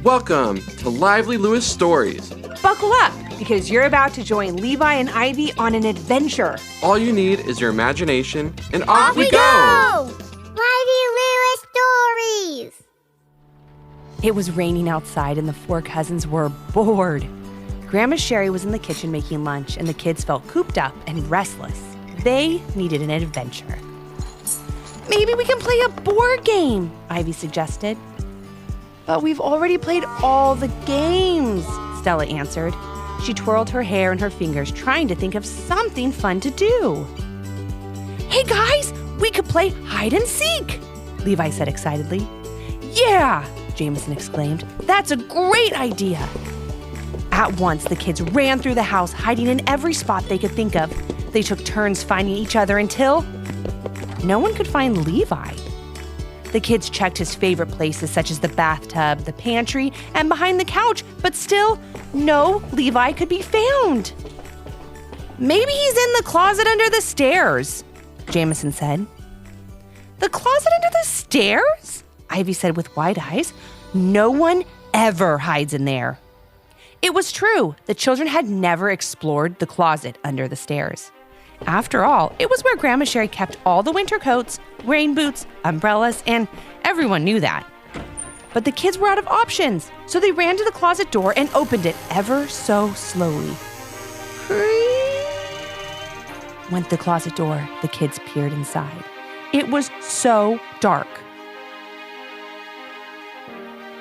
Welcome to Lively Lewis Stories. Buckle up, because you're about to join Levi and Ivy on an adventure. All you need is your imagination, and off we go! Lively Lewis Stories! It was raining outside, and the four cousins were bored. Grandma Sherry was in the kitchen making lunch, and the kids felt cooped up and restless. They needed an adventure. Maybe we can play a board game, Ivy suggested. But we've already played all the games, Stella answered. She twirled her hair in her fingers, trying to think of something fun to do. Hey guys, we could play hide and seek, Levi said excitedly. Yeah, Jameson exclaimed. That's a great idea. At once, the kids ran through the house, hiding in every spot they could think of. They took turns finding each other until no one could find Levi. The kids checked his favorite places, such as the bathtub, the pantry, and behind the couch, but still, no Levi could be found. Maybe he's in the closet under the stairs, Jameson said. The closet under the stairs? Ivy said with wide eyes. No one ever hides in there. It was true. The children had never explored the closet under the stairs. After all, it was where Grandma Sherry kept all the winter coats, rain boots, umbrellas, and everyone knew that. But the kids were out of options, so they ran to the closet door and opened it ever so slowly. Went the closet door. The kids peered inside. It was so dark.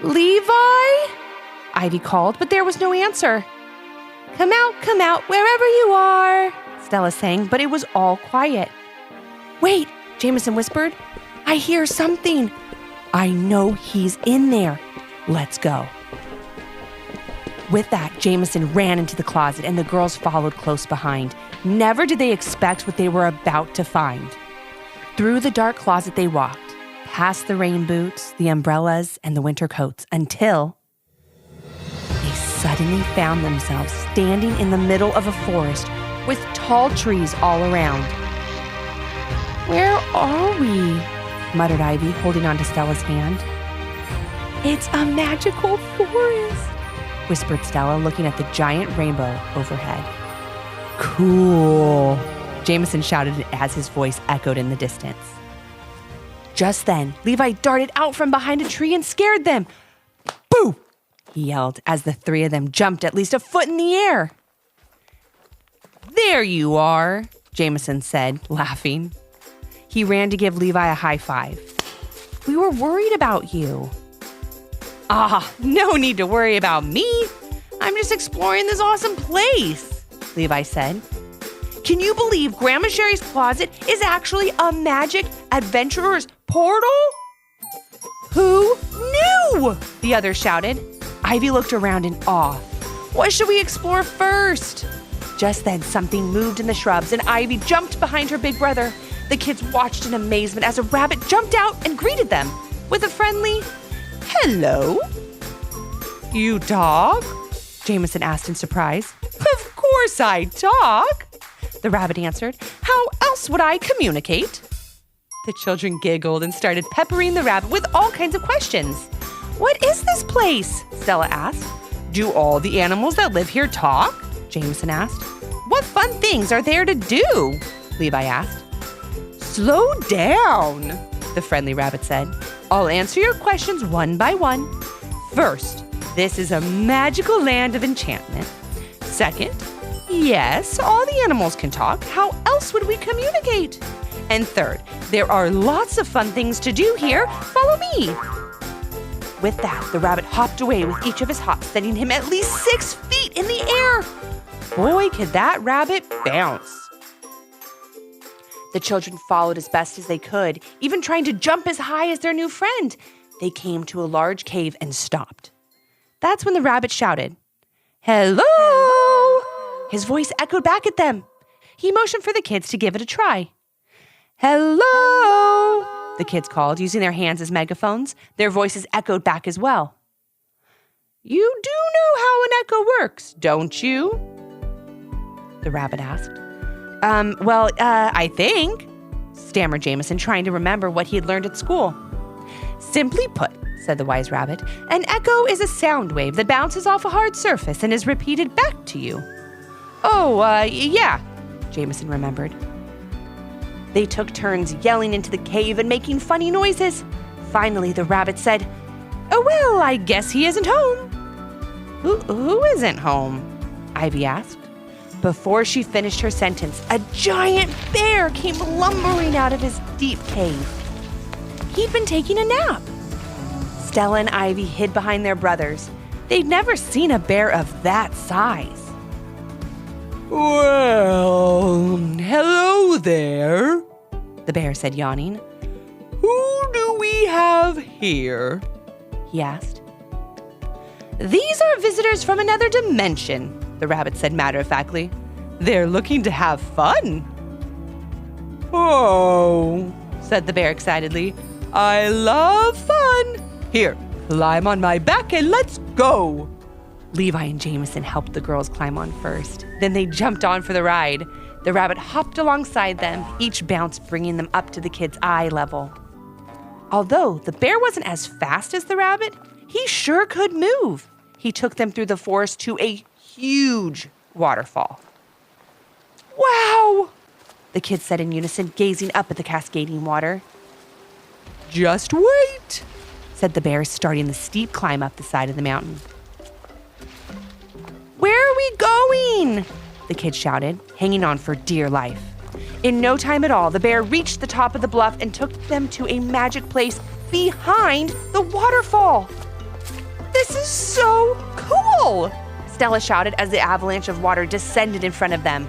Levi? Ivy called, but there was no answer. Come out, wherever you are, Stella sang, but it was all quiet. Wait, Jameson whispered. I hear something. I know he's in there. Let's go. With that, Jameson ran into the closet and the girls followed close behind. Never did they expect what they were about to find. Through the dark closet they walked, past the rain boots, the umbrellas, and the winter coats, until they suddenly found themselves standing in the middle of a forest with tall trees all around. Where are we? Muttered Ivy, holding on to Stella's hand. It's a magical forest, whispered Stella, looking at the giant rainbow overhead. Cool, Jameson shouted as his voice echoed in the distance. Just then, Levi darted out from behind a tree and scared them. Boo! He yelled as the three of them jumped at least a foot in the air. There you are, Jameson said, laughing. He ran to give Levi a high five. We were worried about you. No need to worry about me. I'm just exploring this awesome place, Levi said. Can you believe Grandma Sherry's closet is actually a magic adventurer's portal? Who knew? The others shouted. Ivy looked around in awe. What should we explore first? Just then, something moved in the shrubs, and Ivy jumped behind her big brother. The kids watched in amazement as a rabbit jumped out and greeted them with a friendly, hello. You talk? Jameson asked in surprise. Of course I talk, the rabbit answered. How else would I communicate? The children giggled and started peppering the rabbit with all kinds of questions. What is this place? Stella asked. Do all the animals that live here talk? Jameson asked. What fun things are there to do? Levi asked. Slow down, the friendly rabbit said. I'll answer your questions one by one. First, this is a magical land of enchantment. Second, yes, all the animals can talk. How else would we communicate? And third, there are lots of fun things to do here. Follow me. With that, the rabbit hopped away with each of his hops, sending him at least 6 feet in the air. Boy, could that rabbit bounce. The children followed as best as they could, even trying to jump as high as their new friend. They came to a large cave and stopped. That's when the rabbit shouted, Hello! His voice echoed back at them. He motioned for the kids to give it a try. Hello! The kids called, using their hands as megaphones. Their voices echoed back as well. You do know how an echo works, don't you? The rabbit asked. I think, stammered Jameson, trying to remember what he had learned at school. Simply put, said the wise rabbit. An echo is a sound wave that bounces off a hard surface and is repeated back to you. Oh, yeah, Jameson remembered. They took turns yelling into the cave and making funny noises. Finally, the rabbit said, "Oh, well, I guess he isn't home." Who isn't home?" Ivy asked. Before she finished her sentence, a giant bear came lumbering out of his deep cave. He'd been taking a nap. Stella and Ivy hid behind their brothers. They'd never seen a bear of that size. "Well, hello there," the bear said, yawning. "Who do we have here?" he asked. "These are visitors from another dimension," the rabbit said matter-of-factly. "They're looking to have fun." "Oh," said the bear excitedly. "I love fun. Here, climb on my back and let's go." Levi and Jameson helped the girls climb on first. Then they jumped on for the ride. The rabbit hopped alongside them, each bounce bringing them up to the kids' eye level. Although the bear wasn't as fast as the rabbit, he sure could move. He took them through the forest to a huge waterfall. "Wow!" the kids said in unison, gazing up at the cascading water. "Just wait," said the bear, starting the steep climb up the side of the mountain. "Where are we going?" the kids shouted, hanging on for dear life. In no time at all, the bear reached the top of the bluff and took them to a magic place behind the waterfall. "This is so cool!" Stella shouted as the avalanche of water descended in front of them.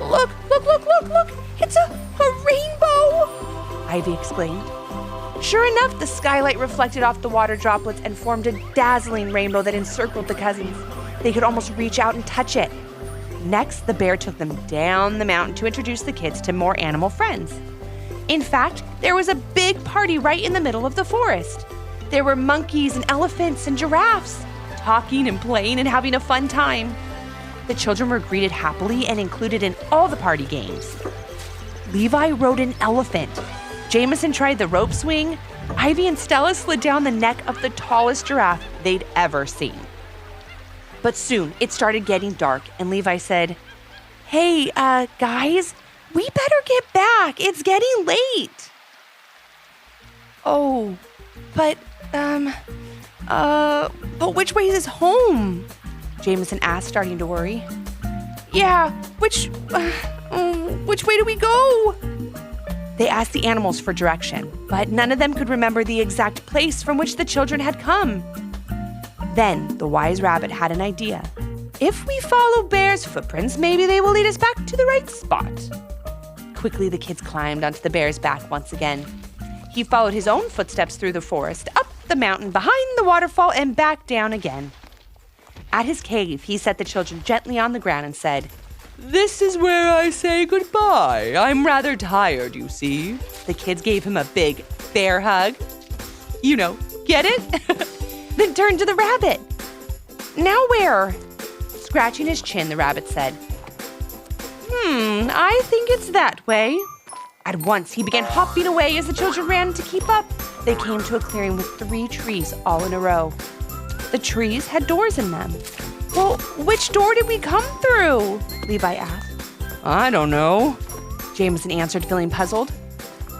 Look! It's a rainbow!" Ivy exclaimed. Sure enough, the skylight reflected off the water droplets and formed a dazzling rainbow that encircled the cousins. They could almost reach out and touch it. Next, the bear took them down the mountain to introduce the kids to more animal friends. In fact, there was a big party right in the middle of the forest. There were monkeys and elephants and giraffes, talking and playing and having a fun time. The children were greeted happily and included in all the party games. Levi rode an elephant. Jameson tried the rope swing. Ivy and Stella slid down the neck of the tallest giraffe they'd ever seen. But soon it started getting dark, and Levi said, "Hey, guys, we better get back. It's getting late." "Oh, but which way is home?" Jameson asked, starting to worry. "Yeah, which way do we go?" They asked the animals for direction, but none of them could remember the exact place from which the children had come. Then the wise rabbit had an idea. If we follow Bear's footprints, maybe they will lead us back to the right spot. Quickly, the kids climbed onto the bear's back once again. He followed his own footsteps through the forest, up the mountain, behind the waterfall, and back down again. At his cave, he set the children gently on the ground and said, "This is where I say goodbye. I'm rather tired, you see." The kids gave him a big bear hug. You know, get it? Then turned to the rabbit. "Now where?" Scratching his chin, the rabbit said, I think it's that way." At once, he began hopping away as the children ran to keep up. They came to a clearing with 3 trees all in a row. The trees had doors in them. "Well, which door did we come through?" Levi asked. "I don't know," Jameson answered, feeling puzzled.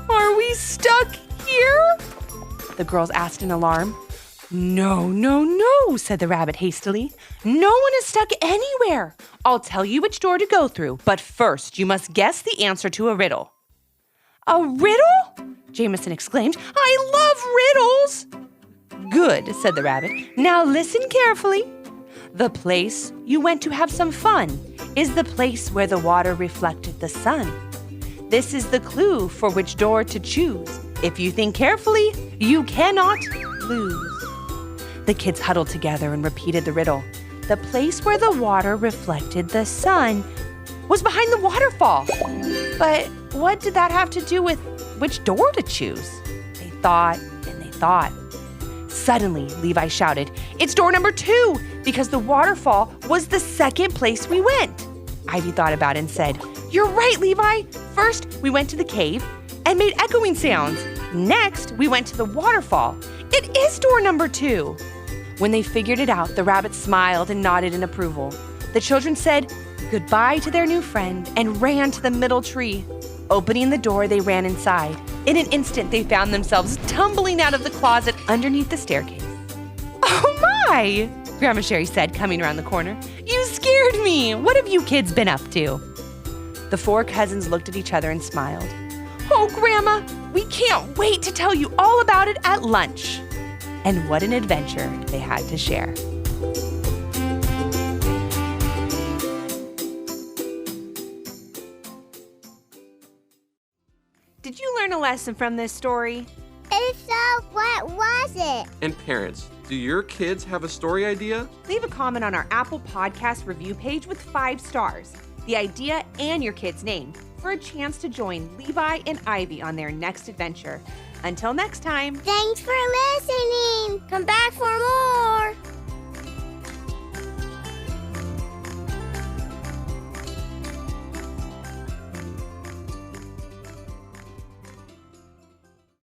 "Are we stuck here?" the girls asked in alarm. No, said the rabbit hastily. "No one is stuck anywhere. I'll tell you which door to go through, but first you must guess the answer to a riddle." "A riddle?" Jameson exclaimed. "I love riddles." "Good," said the rabbit. "Now listen carefully. The place you went to have some fun is the place where the water reflected the sun. This is the clue for which door to choose. If you think carefully, you cannot lose." The kids huddled together and repeated the riddle. The place where the water reflected the sun was behind the waterfall. But what did that have to do with which door to choose? They thought and they thought. Suddenly, Levi shouted, "It's door number 2, because the waterfall was the second place we went." Ivy thought about it and said, "You're right, Levi. First, we went to the cave and made echoing sounds. Next, we went to the waterfall. It is door number 2. When they figured it out, the rabbits smiled and nodded in approval. The children said goodbye to their new friend and ran to the middle tree. Opening the door, they ran inside. In an instant, they found themselves tumbling out of the closet underneath the staircase. "Oh my!" Grandma Sherry said, coming around the corner. "You scared me! What have you kids been up to?" The 4 cousins looked at each other and smiled. "Oh, Grandma, we can't wait to tell you all about it at lunch." And what an adventure they had to share. Did you learn a lesson from this story? If so, what was it? And parents, do your kids have a story idea? Leave a comment on our Apple Podcast review page with 5 stars, the idea and your kid's name, for a chance to join Levi and Ivy on their next adventure. Until next time. Thanks for listening. Come back for more.